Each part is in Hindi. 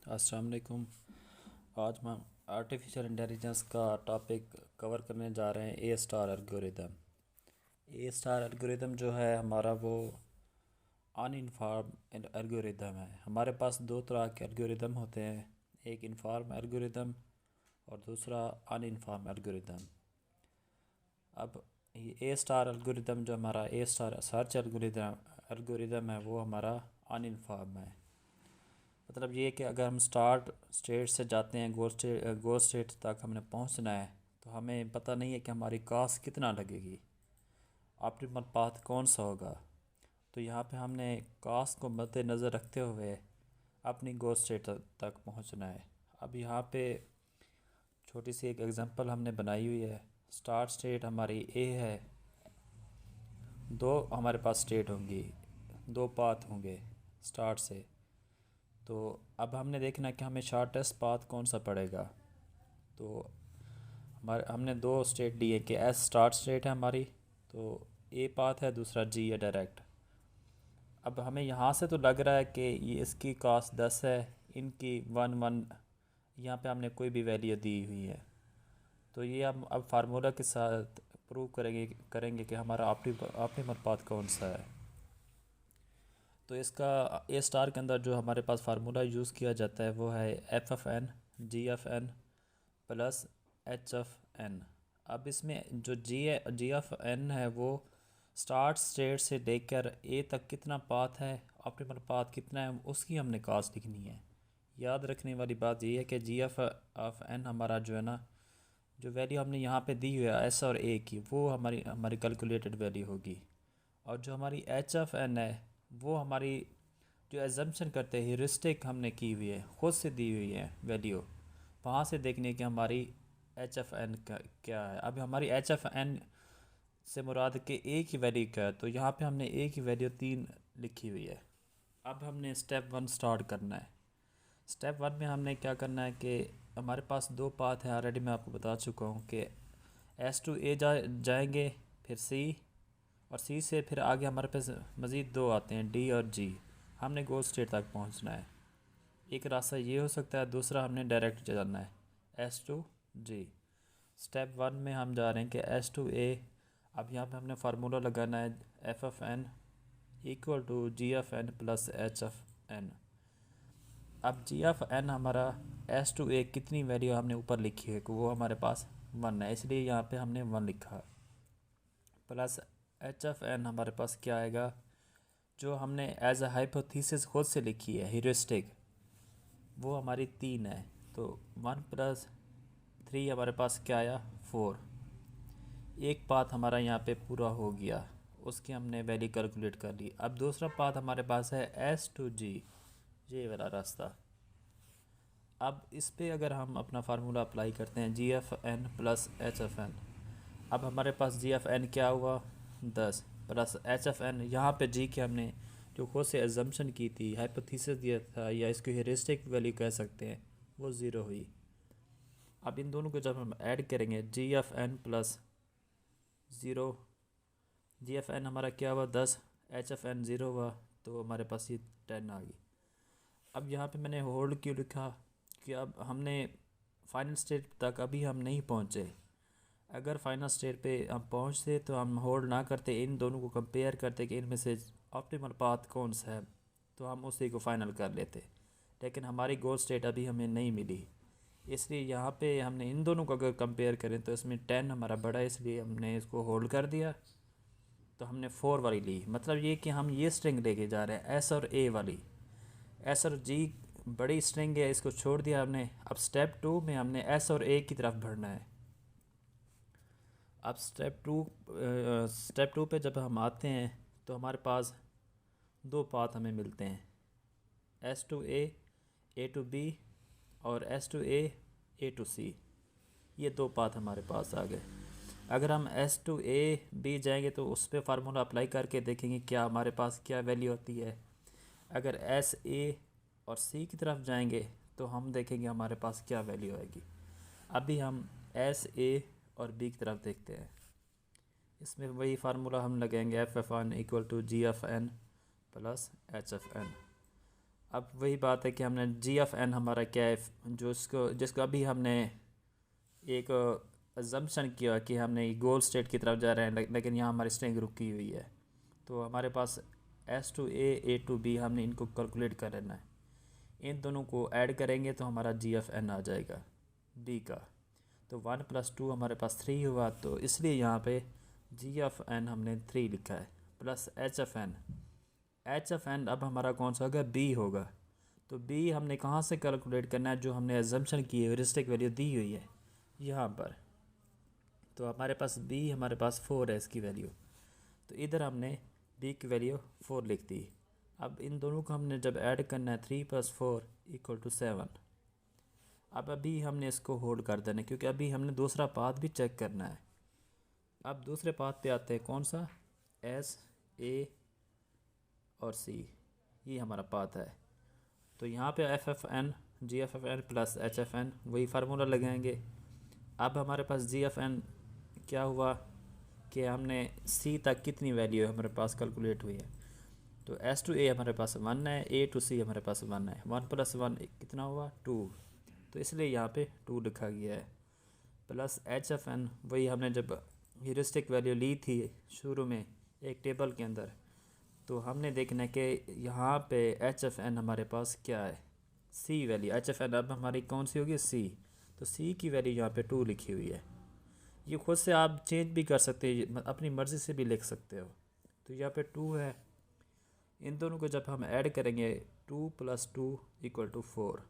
अस्सलाम वालेकुम। आज हम आर्टिफिशियल इंटेलिजेंस का टॉपिक कवर करने जा रहे हैं। ए स्टार एल्गोरिदम। ए स्टार एल्गोरिदम जो है हमारा वो अनइन्फॉर्म एल्गोरिदम है। हमारे पास दो तरह के एल्गोरिदम होते हैं, एक इन्फॉर्म एल्गोरिदम और दूसरा अनइन्फॉर्म एल्गोरिदम। अब ये ए स्टार एल्गोरिदम जो हमारा ए स्टार सर्च एल्गोरिदम है वो हमारा अनइन्फॉर्म है। मतलब ये कि अगर हम स्टार्ट स्टेट से जाते हैं गोल स्टेट तक हमने पहुंचना है, तो हमें पता नहीं है कि हमारी कॉस्ट कितना लगेगी, ऑप्टिमल पाथ कौन सा होगा। तो यहाँ पे हमने कॉस्ट को मद्देनज़र रखते हुए अपनी गोल स्टेट तक पहुँचना है। अब यहाँ पे छोटी सी एक एग्जांपल हमने बनाई हुई है। स्टार्ट स्टेट हमारी ए है, दो हमारे पास स्टेट होंगी, दो पाथ होंगे स्टार्ट से। तो अब हमने देखना है कि हमें शॉर्टेस्ट पाथ कौन सा पड़ेगा। तो हमारे हमने दो स्टेट दिए कि एस स्टार्ट स्टेट है हमारी, तो ए पाथ है, दूसरा जी है डायरेक्ट। अब हमें यहाँ से तो लग रहा है कि ये इसकी कॉस्ट 10 है, इनकी 1 1, यहाँ पे हमने कोई भी वैल्यू दी हुई है। तो ये हम अब फार्मूला के साथ प्रूव करेंगे कि हमारा ऑप्टिमल पाथ कौन सा है। तो इसका ए स्टार के अंदर जो हमारे पास फार्मूला यूज़ किया जाता है वो है F F N G F N plus H F N. अब इसमें जो जी एफ एन है वो स्टार्ट स्टेट से लेकर ए तक कितना पाथ है, ऑप्टिमल पाथ कितना है, उसकी हमने कॉस्ट लिखनी है। याद रखने वाली बात ये है कि जी एफ एन हमारा जो है ना, जो वैल्यू हमने यहाँ पे दी हुई है एस और ए की, वो हमारी हमारी कैलकुलेटेड वैल्यू होगी। और जो हमारी एच एफ एन है वो हमारी जो एजम्पशन करते हैं ह्यूरिस्टिक हमने की हुई है, खुद से दी हुई है वैल्यू, वहाँ से देखने की हमारी एच एफ एन क्या है। अब हमारी एच एफ एन से मुराद के ए की वैल्यू क्या है, तो यहाँ पे हमने ए की वैल्यू 3 लिखी हुई है। अब हमने स्टेप 1 स्टार्ट करना है। स्टेप 1 में हमने क्या करना है कि हमारे पास दो पाथ है, ऑलरेडी मैं आपको बता चुका हूँ कि एस टू ए जाएंगे, फिर सी, और सी से फिर आगे हमारे पास मज़ीद दो आते हैं डी और जी। हमने गोल स्टेट तक पहुंचना है। एक रास्ता ये हो सकता है, दूसरा हमने डायरेक्ट जाना है एस टू जी। स्टेप 1 में हम जा रहे हैं कि एस टू ए। अब यहाँ पे हमने फार्मूला लगाना है F F N equal to G F N plus H F N. अब जी एफ एन हमारा एस टू ए कितनी वैल्यू हमने ऊपर लिखी है कि वो हमारे पास 1 है, इसलिए यहाँ पे हमने 1 लिखा, प्लस एच एफ एन हमारे पास क्या आएगा, जो हमने एज अ हाइपोथेसिस खुद से लिखी है ह्यूरिस्टिक, वो हमारी 3 है। तो 1 प्लस 3 हमारे पास क्या आया 4। एक पाथ हमारा यहाँ पे पूरा हो गया, उसकी हमने वैल्यू कैलकुलेट कर ली। अब दूसरा पाथ हमारे पास है एस टू जी, ये वाला रास्ता। अब इस पे अगर हम अपना फार्मूला अप्लाई करते हैं G F N plus H F N, अब हमारे पास जी एफ एन क्या हुआ 10 प्लस एच एफ एन, यहाँ पे जी के हमने जो खुद से एजम्पशन की थी, हाइपोथेसिस दिया था, या इसको हेरिस्टिक वैल्यू कह सकते हैं, वो ज़ीरो हुई। अब इन दोनों को जब हम ऐड करेंगे जी एफ एन प्लस ज़ीरो, जी एफ एन हमारा क्या हुआ 10, एच एफ एन ज़ीरो हुआ, तो हमारे पास ये 10 आ गई। अब यहाँ पे मैंने होल्ड क्यों लिखा कि अब हमने फाइनल स्टेट तक अभी हम नहीं पहुँचे। अगर फाइनल स्टेट पे हम पहुँचते तो हम होल्ड ना करते, इन दोनों को कंपेयर करते कि इनमें से ऑप्टिमल पाथ कौन सा है, तो हम उसी को फाइनल कर लेते। लेकिन हमारी गोल स्टेट अभी हमें नहीं मिली, इसलिए यहाँ पे हमने इन दोनों को अगर कंपेयर करें तो इसमें 10 हमारा बड़ा है, इसलिए हमने इसको होल्ड कर दिया। तो हमने 4 वाली ली, मतलब ये कि हम ये स्ट्रिंग लेके जा रहे हैं एस और ए वाली। एस और जी बड़ी स्ट्रिंग है, इसको छोड़ दिया हमने। अब स्टेप 2 में हमने एस और ए की तरफ बढ़ना है। अब स्टेप टू पे जब हम आते हैं तो हमारे पास दो पाथ हमें मिलते हैं, S to A to B, और S to A to C. ये दो पाथ हमारे पास आ गए। अगर हम एस टू ए बी जाएंगे तो उस पर फार्मूला अप्लाई करके देखेंगे क्या हमारे पास क्या वैल्यू होती है। अगर एस ए और सी की तरफ जाएंगे तो हम देखेंगे हमारे पास क्या वैल्यू आएगी। अभी हम एस ए और बी की तरफ देखते हैं। इसमें वही फार्मूला हम लगाएंगे F F N equal to G F N plus H F N. अब वही बात है कि हमने जी ऑफ एन हमारा क्या है, जो इसको जिसको अभी हमने एक अजम्पशन किया कि हमने गोल स्टेट की तरफ जा रहे हैं, लेकिन यहाँ हमारी स्ट्रिंग रुकी हुई है। तो हमारे पास S to A to B, हमने इनको कैलकुलेट कर लेना है। इन दोनों को ऐड करेंगे तो हमारा जी ऑफ एन आ जाएगा बी का। तो 1+2 हमारे पास 3 हुआ, तो इसलिए यहाँ पे जी ऑफ एन हमने 3 लिखा है, plus H of N. H of N अब हमारा कौन सा होगा, बी होगा। तो बी हमने कहाँ से कैलकुलेट करना है, जो हमने एजम्पशन की है, ह्यूरिस्टिक वैल्यू दी हुई है यहाँ पर। तो हमारे पास बी, हमारे पास 4 है इसकी वैल्यू, तो इधर हमने बी की वैल्यू 4 लिख दी। अब इन दोनों को हमने जब ऐड करना है, 3 + 4 = 7। अब अभी हमने इसको होल्ड कर देना है, क्योंकि अभी हमने दूसरा पाथ भी चेक करना है। अब दूसरे पाथ पे आते हैं, कौन सा, एस, ए और सी, ये हमारा पाथ है। तो यहाँ पे F F N, G F F N plus H F N, वही फार्मूला लगाएंगे। अब हमारे पास जी एफ एन क्या हुआ कि हमने सी तक कितनी वैल्यू है हमारे पास कैलकुलेट हुई है। तो एस टू ए हमारे पास 1 है, ए टू सी हमारे पास 1 है। 1 + 1 कितना हुआ, 2। तो इसलिए यहाँ पे 2 लिखा गया है। प्लस एच एफ एन, वही हमने जब ह्यूरिस्टिक वैल्यू ली थी शुरू में एक टेबल के अंदर, तो हमने देखना है कि यहाँ पे एच एफ एन हमारे पास क्या है, सी वैल्यू। एच एफ एन अब हमारी कौन सी होगी, सी। तो सी की वैल्यू यहाँ पे 2 लिखी हुई है। ये खुद से आप चेंज भी कर सकते हैं, अपनी मर्ज़ी से भी लिख सकते हो। तो यहाँ पे 2 है। इन दोनों को जब हम ऐड करेंगे, 2 + 2 = 4।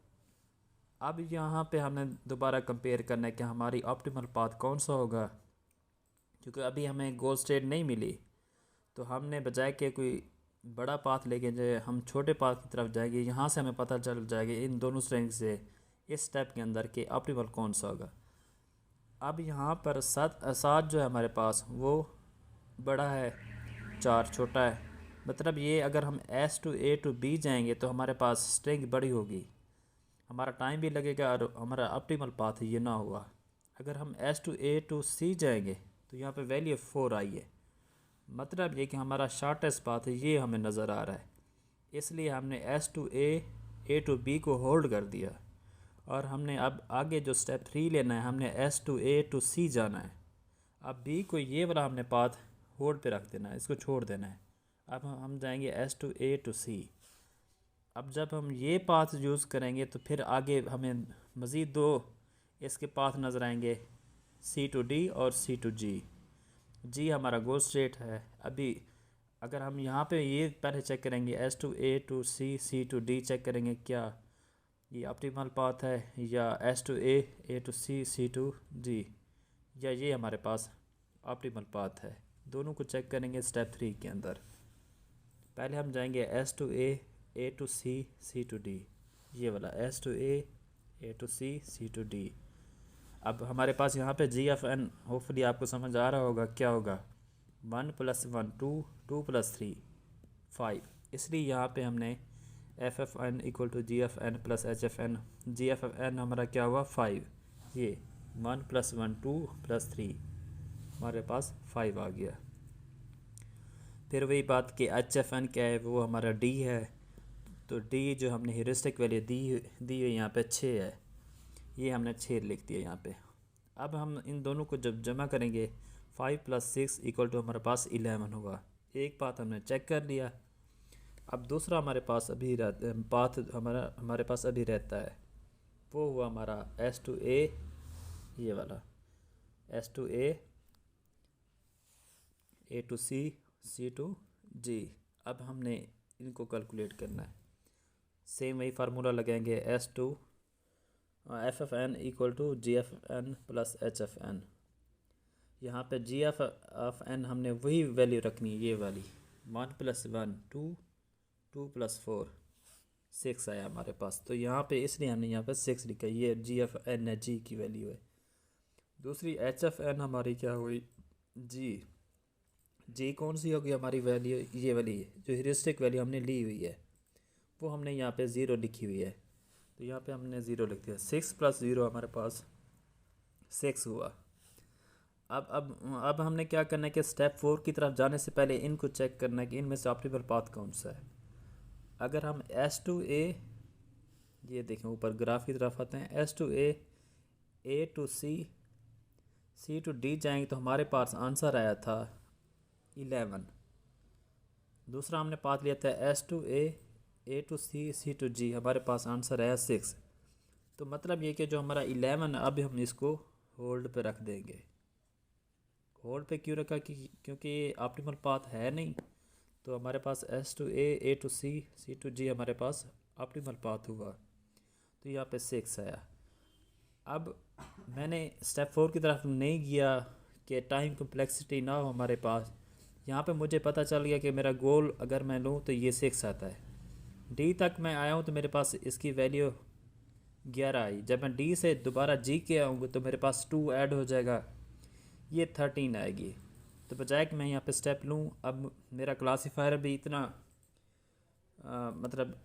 अब यहाँ पे हमने दोबारा कंपेयर करना है कि हमारी ऑप्टिमल पाथ कौन सा होगा, क्योंकि अभी हमें गोल स्टेट नहीं मिली। तो हमने बजाय के कोई बड़ा पाथ लेके जाए, हम छोटे पाथ की तरफ जाएंगे। यहाँ से हमें पता चल जाएगा इन दोनों स्ट्रिंग से इस स्टेप के अंदर के ऑप्टिमल कौन सा होगा। अब यहाँ पर 7 जो है हमारे पास वो बड़ा है, 4 छोटा है। मतलब ये अगर हम S to A to B जाएंगे तो हमारे पास स्ट्रिंग बड़ी होगी, हमारा टाइम भी लगेगा और हमारा ऑप्टिमल पाथ ये ना हुआ। अगर हम एस टू ए टू सी जाएंगे तो यहाँ पे वैल्यू 4 आई है, मतलब ये कि हमारा शॉर्टेस्ट पाथ ये हमें नज़र आ रहा है। इसलिए हमने S to A to B को होल्ड कर दिया, और हमने अब आगे जो स्टेप 3 लेना है, हमने एस टू ए टू सी जाना है। अब बी को ये वाला हमने पाथ होल्ड पे रख देना है, इसको छोड़ देना है। अब हम जाएंगे एस टू ए टू सी। अब जब हम ये पाथ यूज़ करेंगे तो फिर आगे हमें मज़ीद 2 इसके पाथ नज़र आएंगे, सी टू डी और सी टू जी। जी हमारा गोल स्टेट है। अभी अगर हम यहाँ पे ये पहले चेक करेंगे, S to A to C, C to D check करेंगे क्या ये ऑप्टिमल पाथ है, या S to A to C, C to G, या ये हमारे पास ऑप्टिमल पाथ है। दोनों को चेक करेंगे स्टेप 3 के अंदर। पहले हम जाएंगे S to A to C, C to D, ये वाला S to A to C, C to D. अब हमारे पास यहाँ पे जी एफ एन होपफुली आपको समझ आ रहा होगा क्या होगा, 1 + 1 2, 2 + 3 5। इसलिए यहाँ पे हमने F F N = G F N plus H F N. G F N हमारा क्या हुआ, 5। ये 1 + 1 2 + 3 हमारे पास 5 आ गया। फिर वही बात कि एच एफ एन क्या है, वो हमारा डी है। तो डी जो हमने ह्यूरिस्टिक वैल्यू दी हुई यहाँ पे 6 है, ये हमने 6 लिख दिया यहाँ पे। अब हम इन दोनों को जब जमा करेंगे, 5 + 6 = हमारे पास 11 होगा। एक पाथ हमने चेक कर लिया। अब दूसरा हमारे पास अभी पाथ हमारे पास अभी रहता है, वो हुआ हमारा एस टू ए, ये वाला S to A to C, C to G. अब हमने इनको कैलकुलेट करना है। सेम वही फार्मूला लगाएंगे, S to F F N = G F N plus H F N. यहाँ पे जी एफ एन हमने वही वैल्यू रखनी है, ये वाली 1 + 1 2, 2 + 4 6 आया हमारे पास। तो यहाँ पे इसलिए हमने यहाँ पे 6 लिखा, ये जी एफ एन है, जी की वैल्यू है। दूसरी एच एफ एन हमारी क्या हुई, जी कौन सी होगी हमारी वैल्यू, ये वाली जो ह्यूरिस्टिक वैल्यू हमने ली हुई है, वो हमने यहाँ पे 0 लिखी हुई है। तो यहाँ पे हमने 0 लिख दिया। 6 + 0 हमारे पास 6 हुआ। अब हमने क्या करना है कि स्टेप 4 की तरफ जाने से पहले इनको चेक करना है कि इनमें से ऑप्टिमल पाथ कौन सा है। अगर हम एस टू ए, ये देखें ऊपर ग्राफ की तरफ आते हैं, S to A to C to D जाएंगे तो हमारे पास आंसर आया था 11। दूसरा हमने पाथ लिया था S to A to C to G, हमारे पास आंसर आया 6। तो मतलब ये कि जो हमारा 11 अब हम इसको होल्ड पे रख देंगे। होल्ड पे क्यों रखा? क्योंकि ये ऑप्टिमल पाथ है नहीं, तो हमारे पास S to A to C to G हमारे पास ऑप्टिमल पाथ हुआ, तो यहाँ पे 6 आया। अब मैंने स्टेप 4 की तरफ नहीं गया कि टाइम कम्प्लेक्सिटी ना हो हमारे पास। यहाँ पे मुझे पता चल गया कि मेरा गोल अगर मैं लूँ तो ये 6 आता है। डी तक मैं आया हूँ तो मेरे पास इसकी वैल्यू 11 आई। जब मैं डी से दोबारा जी के आऊँगा तो मेरे पास 2 ऐड हो जाएगा, ये 13 आएगी। तो बजाय कि मैं यहाँ पे स्टेप लूँ, अब मेरा क्लासीफायर भी इतना मतलब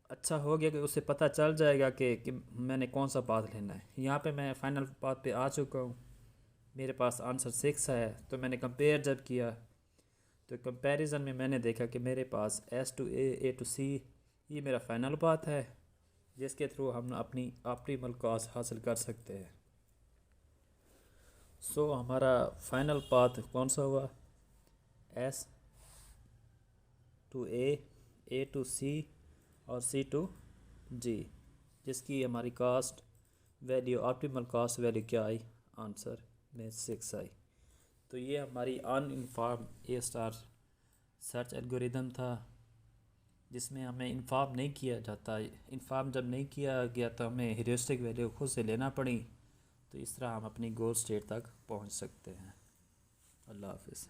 अच्छा हो गया कि उससे पता चल जाएगा कि मैंने कौन सा पाथ लेना है। यहाँ पे मैं फाइनल पाथ पे आ चुका हूँ, मेरे पास आंसर 6 है। तो मैंने कंपेयर जब किया तो कंपैरिजन में मैंने देखा कि मेरे पास S to A to C ये मेरा फाइनल पाथ है, जिसके थ्रू हम अपनी ऑप्टिमल कॉस्ट हासिल कर सकते हैं। सो हमारा फाइनल पाथ कौन सा हुआ? S to A to C और सी टू जी, जिसकी हमारी cost value optimal cost value क्या आई? आंसर में 6 आई। तो ये हमारी uninform A star search algorithm था, जिसमें हमें इन्फॉर्म नहीं किया जाता। इन्फॉर्म जब नहीं किया गया तो हमें ह्यूरिस्टिक वैल्यू खुद से लेना पड़ी। तो इस तरह हम अपनी गोल स्टेट तक पहुंच सकते हैं। अल्लाह हाफिज़।